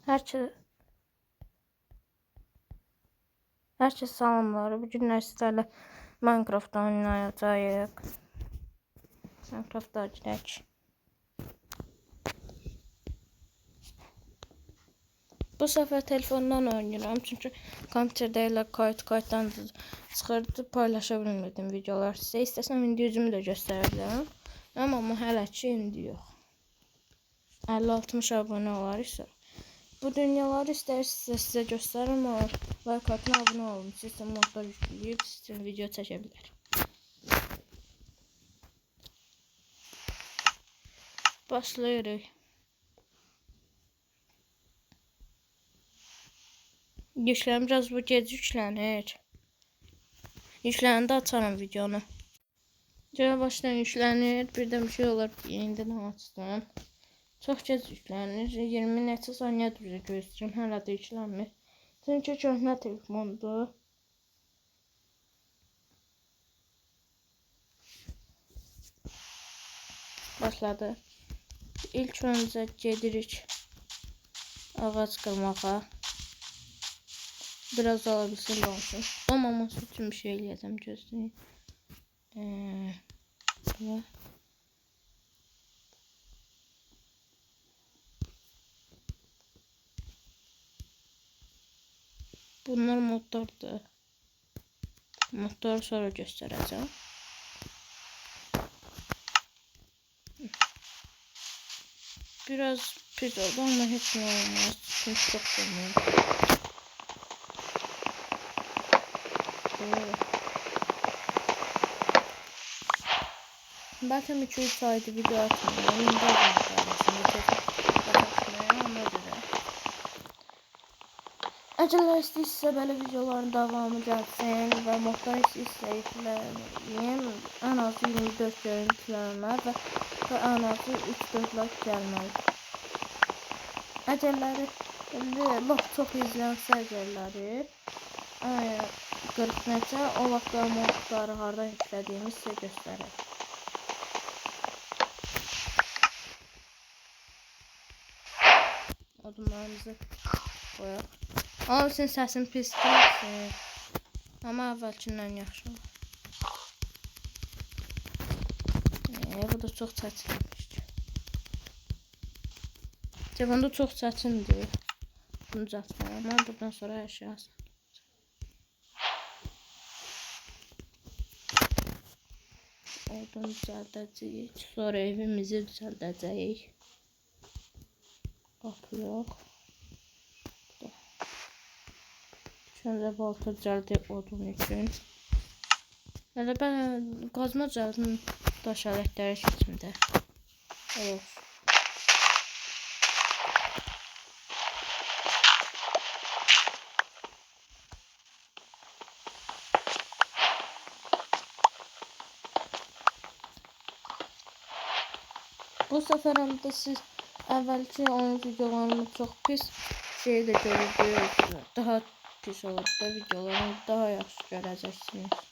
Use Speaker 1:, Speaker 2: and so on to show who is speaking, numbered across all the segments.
Speaker 1: Herkese salamlar. Bugün sizlerle Minecraft oynayacağıq. Minecraft'a girək. Bu sefer telefondan oynayıram çünkü kompüterdə ilə kayıtdan çıxırdı, paylaşa bilmirdim videolar sizə. İstəsəm indi yüzümü də göstərə bilərəm. Amma hələ ki indi yox. 50-60 abunə olar isə. Bu dünyaları istəyirsizsə sizə göstərirəm, like atın, abunə olun. Sizə modlar yükləyib, sizin video çəkə bilər. Başlayırıq. Yükləyən bu gec yüklənir. Yükləyəndə açarım videonu. Görə başdan yüklənir, birdən bir şey olur, yenidən açdım. Çox gec yüklənir, 20 neçə saniyədir gözləyirəm, hələ də yüklənmir. Çünki köhnə telefondur. Başladı. İlk öncə gedirik ağac qırmağa. Biraz alabilsin olsun. Olmaması üçün bir şey eləyəcəm, gözləyin. Bunlar modlardır. Modları sonra göstərəcəm. Biraz pis oldu ama heç nə olmaz. Çünki çox olmaz. Bəlkə 2-3 aydır video atmıyorum. İndi ona görə. Əgər istəyirsə belə videoların davamı gəlsin və modlar istəyirsə yükləyim, ən azı 24 görüntüləmə və ən azı 3-4 like gəlməli. Əgərləri laf çox izlənsə əgərləri 40 neçə, o vaxtda modları hardan yüklədiyimi sizə göstərək. Odunlarımızı qoyaq. Ama senin səsin pis deyilsin. Amma əvvəlkindən yaxşı olur. Bu da çox çətinmiş. Telefonda çox çətindir. Bunu düzəltməyəm. Amma buradan sonra hər şey asan. Odun düzəldəcəyik. Sonra evimizi düzəldəcəyik. Qapı yox. Şöyle balta düzəltdik odun üçün. Hələ mən qazma düzəldim daş alətləri keçimdə. Olur. Bu səfər həm də siz əvvəlki onun videolarını çox pis şey də görürdünüz. Daha pis olur da videolarını daha yaxşı görəcəksiniz.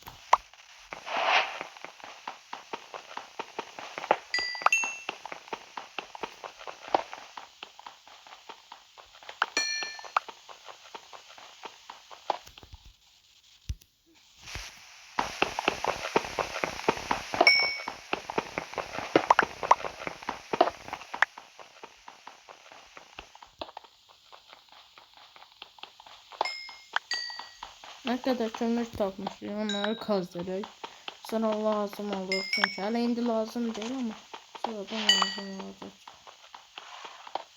Speaker 1: Ne kadar kömür tapmışım, onları kazdırır. Sonra lazım olur çünkü. Hala indi lazım değil ama sonradan lazım olacak.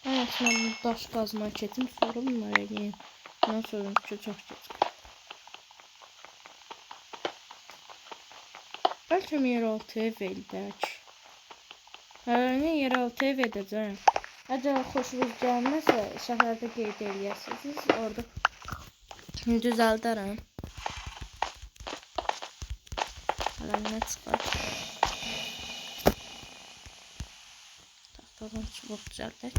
Speaker 1: Ben aslında daş kazma çetim sonra bunları eləyim. Ondan sonra çok geç. Belki yeraltı ev edək. Hələni yeraltı ev edəcəm. Əgər xoşunuz gəlməsə, şəhərdə qeyd eləyəsiniz. Orada düzəldərəm. Hələnə çıxar. Taxtadan çubuq düzəldək.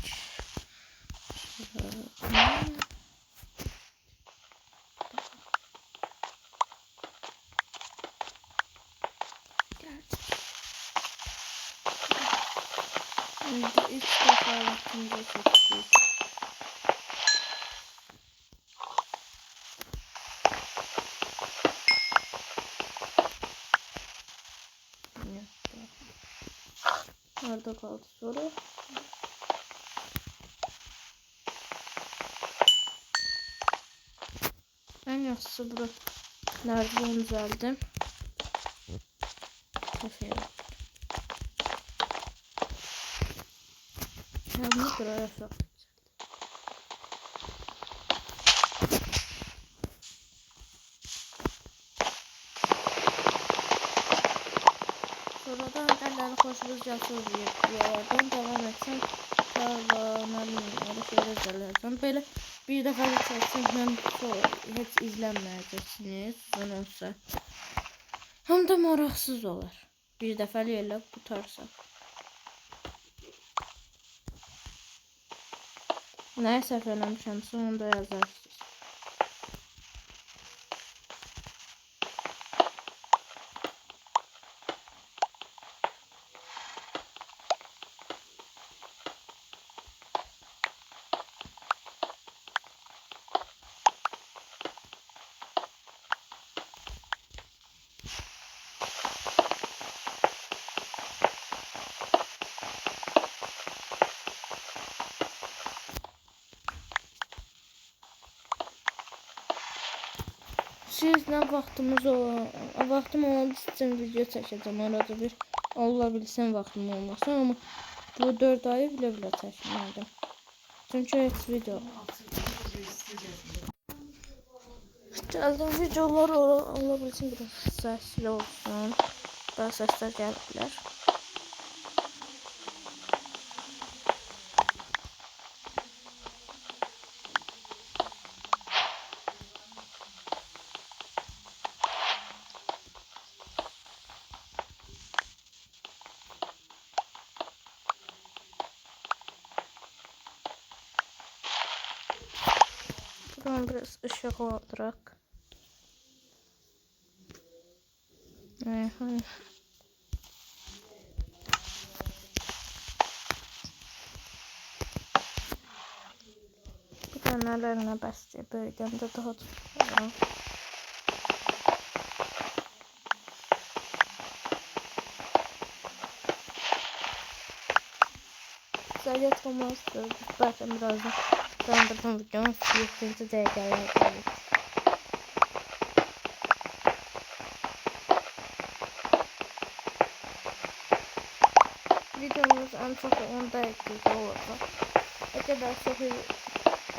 Speaker 1: İndi ilk dəfə vaxtımıza çəkdik. harda qaldı sonra? Ən yaxşısı bura nərdivan düzəldim. Təşəkkür. Bunu buraya sok. Sonradan əlləri xoşunuz gəlsin videolardan devam etsəm şeyler gələcəm. Belə bir dəfə də çəksəm mən heç izlənməyəcəksiniz. Uzun olsa. Həm də maraqsız olur. Bir dəfəlik elə qutarsa. Nəyə səhv eləmişəmsə onu da yazarsınız. Sizlə vaxtım olan için video çəkəcəm. Arada bir ola bilsin vaxtım olmasın, amma bu 4 ayı bilə çəkmədim. Çünki heç video gəldim, videolar ola bilsin biraz səsli olsun. Daha səslər gələ bilər. Buradan biraz ışık aldırak. Bu da nələrlə bəsdir, böyüdəndə daha çox. Zəliyyət olmazdır. Zaten birazdan döndürdüm videonun 7. dəqiqəyə gəlir. Videomuz ən çox 10 dəqiqə olacaq.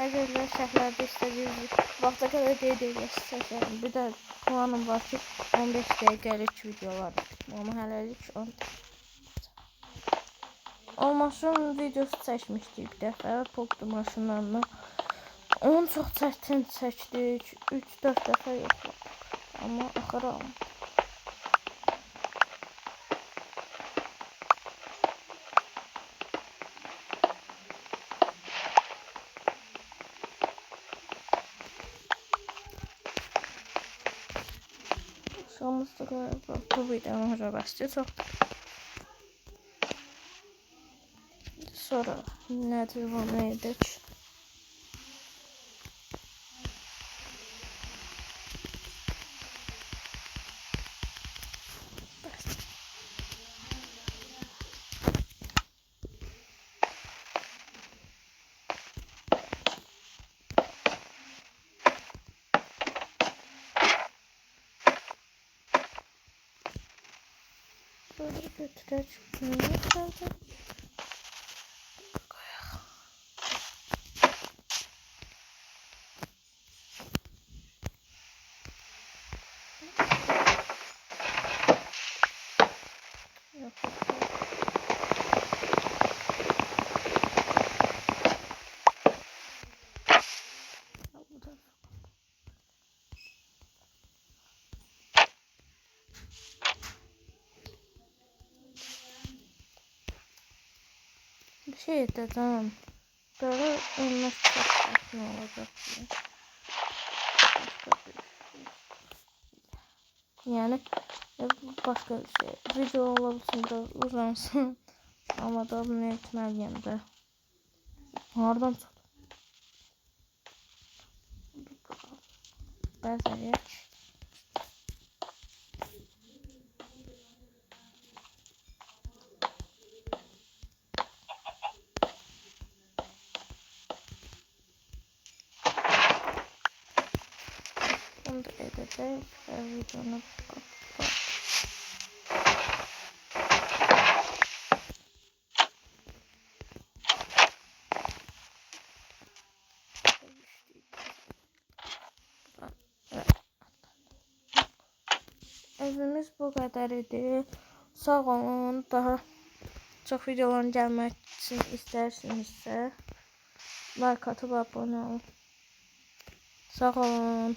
Speaker 1: Əgər şərhlərdə istədiyiniz vaxta qədər qeyd edəcəksiniz. Bir də planım var ki 15 dəqiqəlik videolar. Amma hələlik 10 dəqiqə. O maşın videosu çəkmişdik bir dəfə, Poktu maşınlarla. Onu çox çətin çəkdik, 3-4 dəfə yoxladık. Amma axırı almadı. Şamızda galiba bu videonun rəbəsti çoxdur. Sonra nə devam edək? Böyle götürək. Bunu kaldı. Bir şey de tamam. Böyle olmaz çok saçma olacak diye. Yani başka bir şey. Video olabilsin biraz uzansın. Ama da bunu etmeliyim de. Oradan tut. Bəzəliyək. edəcək və videonu qapat. Evimiz bu kadar idi. Sağ olun. Daha çok videoların gelmesini istersinizsə like atıp abone olun. Sağ olun.